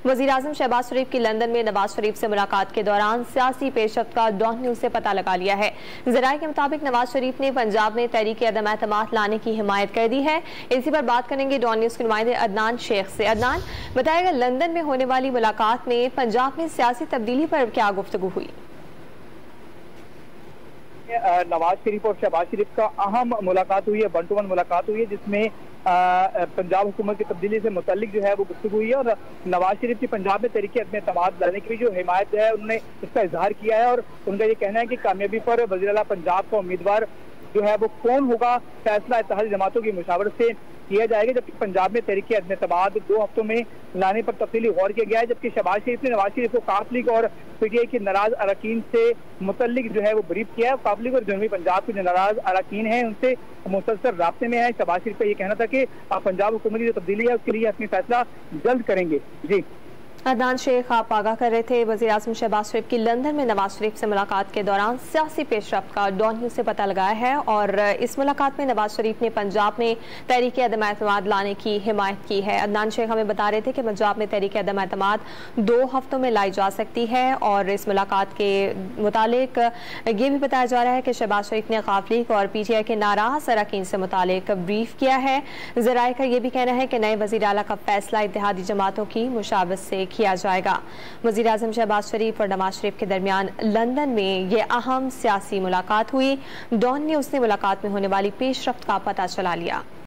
वज़ीर आज़म शहबाज शरीफ की लंदन में नवाज शरीफ से मुलाकात के दौरान सियासी पेशरफ्त का डॉन न्यूज़ से पता लगा लिया है। ज़राए के मुताबिक नवाज शरीफ ने पंजाब में तहरीक अदम एतमाद लाने की हिमायत कर दी है। इसी पर बात करेंगे डॉन न्यूज़ के नुमाइंदे अदनान शेख से। अदनान, बताएगा लंदन में होने वाली मुलाकात में पंजाब में सियासी तब्दीली पर क्या गुफ्तगू हुई? नवाज शरीफ और शहबाज शरीफ का अहम मुलाकात हुई है, 1 to 1 मुलाकात हुई है, जिसमें पंजाब हुकूमत की तब्दीली से मुतल्लिक जो है वो गुफ्तगू हुई है और नवाज शरीफ की पंजाब में तहरीक अदम एतमाद लाने की जो हिमायत है उन्होंने इसका इजहार किया है। और उनका ये कहना है कि कामयाबी पर वज़ीर आला पंजाब का उम्मीदवार जो है वो कौन होगा, फैसला इत्तेहादी जमातों की मुशावरत से किया जाएगा। जबकि पंजाब में तहरीक अदम एतमाद 2 हफ्तों में लाने पर तफसीली गौर किया गया है। जबकि शहबाज शरीफ ने नवाज शरीफ को काफ लीग और पीटीआई के नाराज अरकान से मुतल्लिक जो है वो ब्रीफ किया है। काफ लीग और जनूबी पंजाब के जो नाराज अरकान हैं उनसे मुसलसल राब्ते में है। शहबाज शरीफ का ये कहना था कि पंजाब हुकूमत की जो तब्दीली है उसके लिए अपनी फैसला जल्द करेंगे। जी, अदनान शेख आप आगाह कर रहे थे। वज़ीर आज़म शहबाज शरीफ की लंदन में नवाज शरीफ से मुलाकात के दौरान सियासी पेशरफ्त का डॉन न्यूज़ से पता लगाया है और इस मुलाकात में नवाज शरीफ ने पंजाब में तहरीक अदम एतमाद लाने की हिमायत की है। अदनान शेख हमें बता रहे थे कि पंजाब में तहरीक अदम एतमाद 2 हफ्तों में लाई जा सकती है और इस मुलाकात के मुतालिक ये भी बताया जा रहा है कि शहबाज शरीफ ने काफ लीग और पीटीआई के नाराज अरकान से मुतालिक ब्रीफ किया है। ज़राए का ये भी कहना है कि नए वज़ीर आला का फैसला इत्तेहादी जमातों की मुशावरत से किया जाएगा। वज़ीर आज़म शहबाज शरीफ और नवाज शरीफ के दरमियान लंदन में ये अहम सियासी मुलाकात हुई। डॉन न्यूज़ ने मुलाकात में होने वाली पेशरफ्त का पता चला लिया।